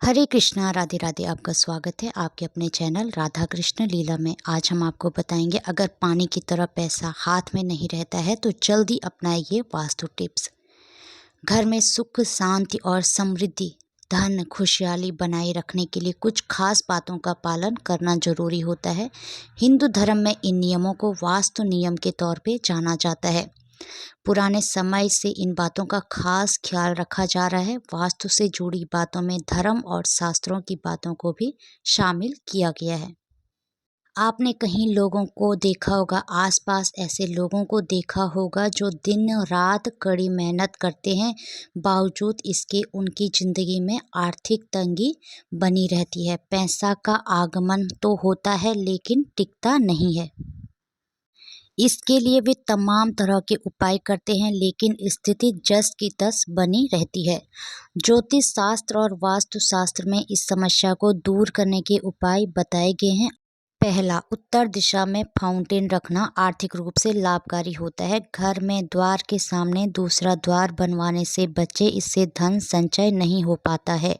हरे कृष्णा, राधे राधे। आपका स्वागत है आपके अपने चैनल राधा कृष्ण लीला में। आज हम आपको बताएंगे, अगर पानी की तरह पैसा हाथ में नहीं रहता है तो जल्दी अपनाइए वास्तु टिप्स। घर में सुख, शांति और समृद्धि, धन, खुशहाली बनाए रखने के लिए कुछ खास बातों का पालन करना जरूरी होता है। हिंदू धर्म में इन नियमों को वास्तु नियम के तौर पे जाना जाता है। पुराने समय से इन बातों का खास ख्याल रखा जा रहा है। वास्तु से जुड़ी बातों में धर्म और शास्त्रों की बातों को भी शामिल किया गया है। आपने कहीं लोगों को देखा होगा, आसपास ऐसे लोगों को देखा होगा जो दिन रात कड़ी मेहनत करते हैं, बावजूद इसके उनकी ज़िंदगी में आर्थिक तंगी बनी रहती है। पैसा का आगमन तो होता है लेकिन टिकता नहीं है। इसके लिए वे तमाम तरह के उपाय करते हैं लेकिन स्थिति जस की तस बनी रहती है। ज्योतिष शास्त्र और वास्तु शास्त्र में इस समस्या को दूर करने के उपाय बताए गए हैं। पहला, उत्तर दिशा में फाउंटेन रखना आर्थिक रूप से लाभकारी होता है। घर में द्वार के सामने दूसरा द्वार बनवाने से बच्चे, इससे धन संचय नहीं हो पाता है।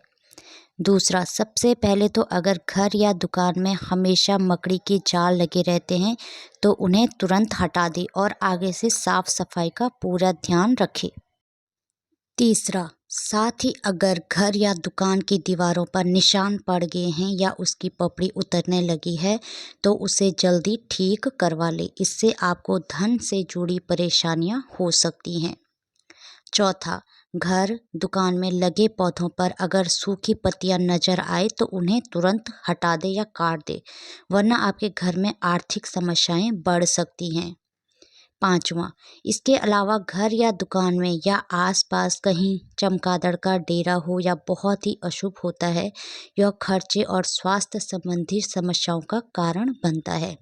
दूसरा, सबसे पहले तो अगर घर या दुकान में हमेशा मकड़ी के जाल लगे रहते हैं तो उन्हें तुरंत हटा दें और आगे से साफ सफाई का पूरा ध्यान रखें। तीसरा, साथ ही अगर घर या दुकान की दीवारों पर निशान पड़ गए हैं या उसकी पपड़ी उतरने लगी है तो उसे जल्दी ठीक करवा लें। इससे आपको धन से जुड़ी परेशानियां हो सकती हैं। चौथा, घर दुकान में लगे पौधों पर अगर सूखी पत्तियां नजर आए तो उन्हें तुरंत हटा दें या काट दें, वरना आपके घर में आर्थिक समस्याएं बढ़ सकती हैं। पांचवा, इसके अलावा घर या दुकान में या आसपास कहीं चमगादड़ का डेरा हो या बहुत ही अशुभ होता है। यह खर्चे और स्वास्थ्य संबंधी समस्याओं का कारण बनता है।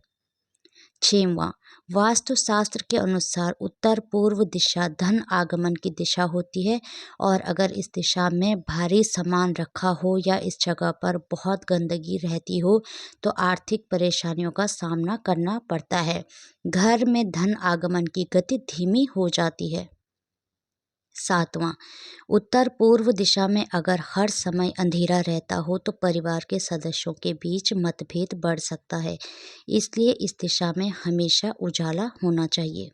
छठवां, वास्तुशास्त्र के अनुसार उत्तर पूर्व दिशा धन आगमन की दिशा होती है और अगर इस दिशा में भारी सामान रखा हो या इस जगह पर बहुत गंदगी रहती हो तो आर्थिक परेशानियों का सामना करना पड़ता है। घर में धन आगमन की गति धीमी हो जाती है। सातवां, उत्तर पूर्व दिशा में अगर हर समय अंधेरा रहता हो तो परिवार के सदस्यों के बीच मतभेद बढ़ सकता है, इसलिए इस दिशा में हमेशा उजाला होना चाहिए।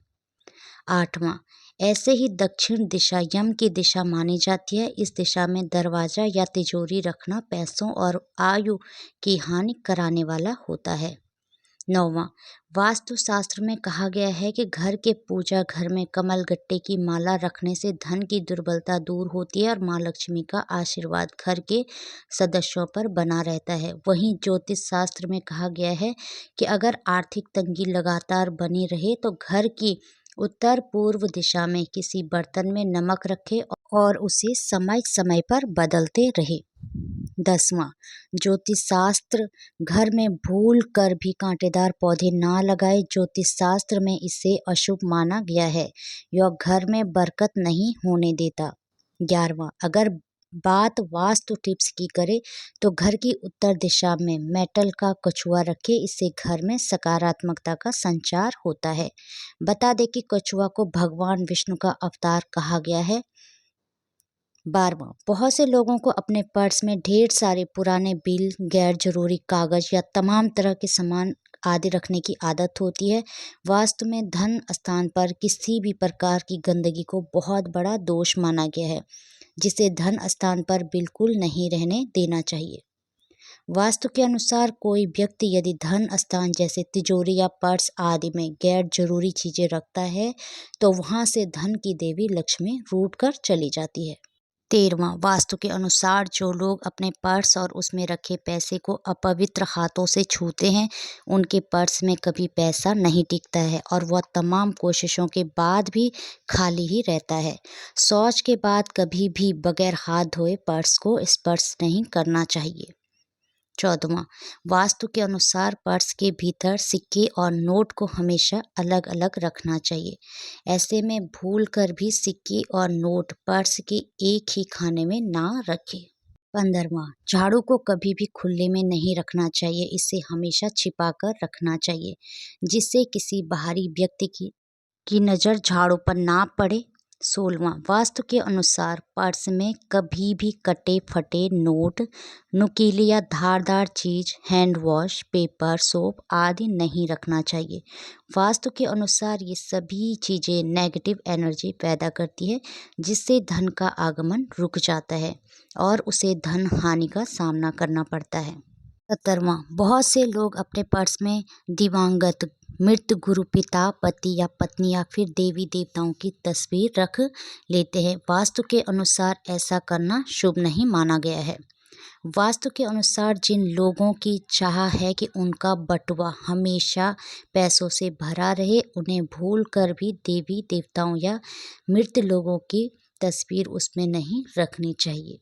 आठवां, ऐसे ही दक्षिण दिशा यम की दिशा मानी जाती है। इस दिशा में दरवाजा या तिजोरी रखना पैसों और आयु की हानि कराने वाला होता है। नौवां, वास्तुशास्त्र में कहा गया है कि घर के पूजा घर में कमल गट्टे की माला रखने से धन की दुर्बलता दूर होती है और माँ लक्ष्मी का आशीर्वाद घर के सदस्यों पर बना रहता है। वहीं ज्योतिष शास्त्र में कहा गया है कि अगर आर्थिक तंगी लगातार बनी रहे तो घर की उत्तर पूर्व दिशा में किसी बर्तन में नमक रखें और उसे समय समय पर बदलते रहे। 10वां, ज्योतिष शास्त्र घर में भूल कर भी कांटेदार पौधे ना लगाए। ज्योतिष शास्त्र में इसे अशुभ माना गया है। यह घर में बरकत नहीं होने देता। 11वां, अगर बात वास्तु टिप्स की करें तो घर की उत्तर दिशा में मेटल का कछुआ रखें, इससे घर में सकारात्मकता का संचार होता है। बता दें कि कछुआ को भगवान विष्णु का अवतार कहा गया है। 12वां, बहुत से लोगों को अपने पर्स में ढेर सारे पुराने बिल, गैर जरूरी कागज या तमाम तरह के सामान आदि रखने की आदत होती है। वास्तु में धन स्थान पर किसी भी प्रकार की गंदगी को बहुत बड़ा दोष माना गया है, जिसे धन स्थान पर बिल्कुल नहीं रहने देना चाहिए। वास्तु के अनुसार कोई व्यक्ति यदि धन स्थान जैसे तिजोरी या पर्स आदि में गैर जरूरी चीजें रखता है तो वहां से धन की देवी लक्ष्मी रूठ कर चली जाती है। 13वां, वास्तु के अनुसार जो लोग अपने पर्स और उसमें रखे पैसे को अपवित्र हाथों से छूते हैं उनके पर्स में कभी पैसा नहीं टिकता है और वह तमाम कोशिशों के बाद भी खाली ही रहता है। शौच के बाद कभी भी बगैर हाथ धोए पर्स को स्पर्श नहीं करना चाहिए। 14वां, वास्तु के अनुसार पर्स के भीतर सिक्के और नोट को हमेशा अलग अलग रखना चाहिए। ऐसे में भूल कर भी सिक्के और नोट पर्स के एक ही खाने में ना रखें। 15वां, झाड़ू को कभी भी खुले में नहीं रखना चाहिए, इसे हमेशा छिपा कर रखना चाहिए जिससे किसी बाहरी व्यक्ति की नज़र झाड़ू पर ना पड़े। 16वां, वास्तु के अनुसार पर्स में कभी भी कटे फटे नोट, नुकीली या धारदार चीज, हैंड वॉश, पेपर, सोप आदि नहीं रखना चाहिए। वास्तु के अनुसार ये सभी चीज़ें नेगेटिव एनर्जी पैदा करती है, जिससे धन का आगमन रुक जाता है और उसे धन हानि का सामना करना पड़ता है। 17वां, बहुत से लोग अपने पर्स में दिवंगत मृत गुरु, पिता, पति या पत्नी या फिर देवी देवताओं की तस्वीर रख लेते हैं। वास्तु के अनुसार ऐसा करना शुभ नहीं माना गया है। वास्तु के अनुसार जिन लोगों की चाह है कि उनका बटुआ हमेशा पैसों से भरा रहे, उन्हें भूल कर भी देवी देवताओं या मृत लोगों की तस्वीर उसमें नहीं रखनी चाहिए।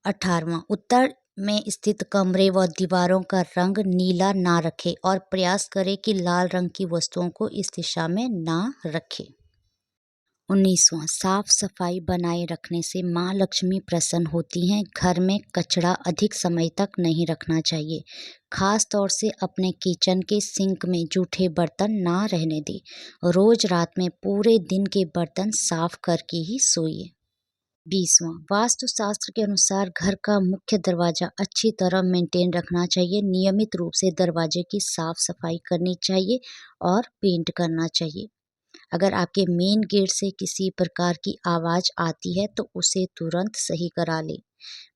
18वां, उत्तर में स्थित कमरे व दीवारों का रंग नीला ना रखें और प्रयास करें कि लाल रंग की वस्तुओं को इस दिशा में ना रखें। 19वां, साफ सफाई बनाए रखने से माँ लक्ष्मी प्रसन्न होती हैं। घर में कचरा अधिक समय तक नहीं रखना चाहिए। खास तौर से अपने किचन के सिंक में जूठे बर्तन ना रहने दें। रोज रात में पूरे दिन के बर्तन साफ करके ही सोइए। 20वां, वास्तुशास्त्र के अनुसार घर का मुख्य दरवाजा अच्छी तरह मेंटेन रखना चाहिए। नियमित रूप से दरवाजे की साफ सफाई करनी चाहिए और पेंट करना चाहिए। अगर आपके मेन गेट से किसी प्रकार की आवाज़ आती है तो उसे तुरंत सही करा लें।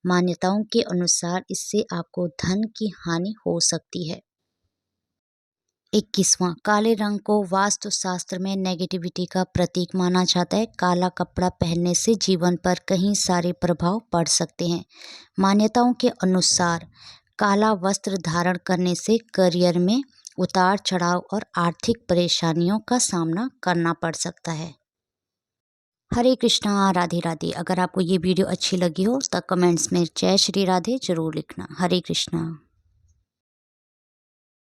मान्यताओं के अनुसार इससे आपको धन की हानि हो सकती है। 21वां, काले रंग को वास्तुशास्त्र में नेगेटिविटी का प्रतीक माना जाता है। काला कपड़ा पहनने से जीवन पर कई सारे प्रभाव पड़ सकते हैं। मान्यताओं के अनुसार काला वस्त्र धारण करने से करियर में उतार चढ़ाव और आर्थिक परेशानियों का सामना करना पड़ सकता है। हरे कृष्णा, राधे राधे। अगर आपको ये वीडियो अच्छी लगी हो तो कमेंट्स में जय श्री राधे जरूर लिखना। हरे कृष्णा।